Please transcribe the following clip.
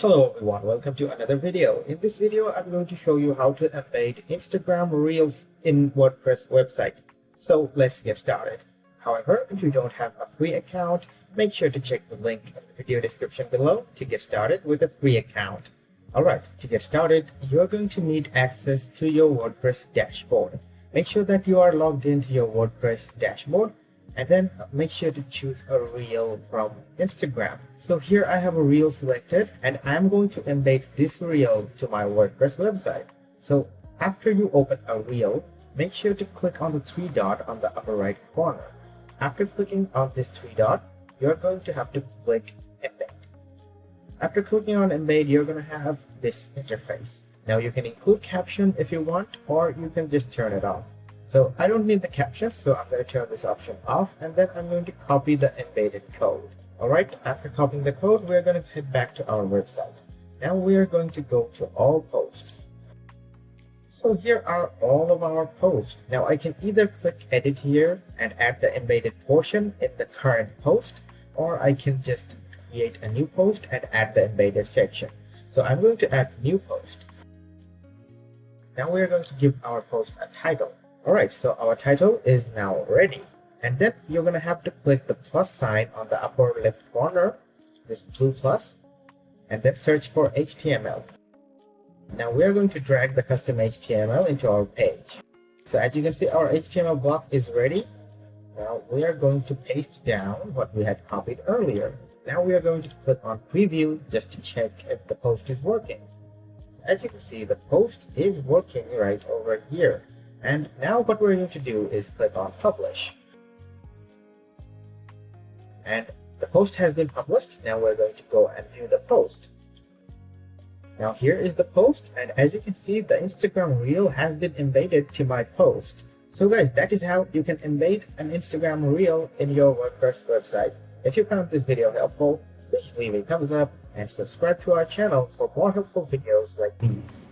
Hello everyone, welcome to another video. In this video, I'm going to show you how to embed Instagram Reels in WordPress website. So let's get started. However, if you don't have a free account, make sure to check the link in the video description below to get started with a free account. Alright, to get started, you're going to need access to your WordPress dashboard. Make sure that you are logged into your WordPress dashboard, and then make sure to choose a reel from Instagram. So here I have a reel selected and I'm going to embed this reel to my WordPress website. So after you open a reel, make sure to click on the three dot on the upper right corner. After clicking on this three dot, you're going to have to click embed. After clicking on embed, you're going to have this interface. Now you can include caption if you want, or you can just turn it off. So I don't need the caption, so I'm going to turn this option off, and then I'm going to copy the embedded code. Alright, after copying the code, we're going to head back to our website. Now we are going to go to all posts. So here are all of our posts. Now I can either click edit here and add the embedded portion in the current post, or I can just create a new post and add the embedded section. So I'm going to add new post. Now we are going to give our post a title. Alright, so our title is now ready. And then you're going to have to click the plus sign on the upper left corner, this blue plus, and then search for HTML. Now we're going to drag the custom HTML into our page. So as you can see, our HTML block is ready. Now we are going to paste down what we had copied earlier. Now we are going to click on preview just to check if the post is working. So as you can see, the post is working right over here. And now what we're going to do is click on publish. And the post has been published. Now we're going to go and view the post. Now here is the post, and as you can see, the Instagram reel has been embedded to my post. So guys, that is how you can embed an Instagram reel in your WordPress website. If you found this video helpful, please leave a thumbs up and subscribe to our channel for more helpful videos like these.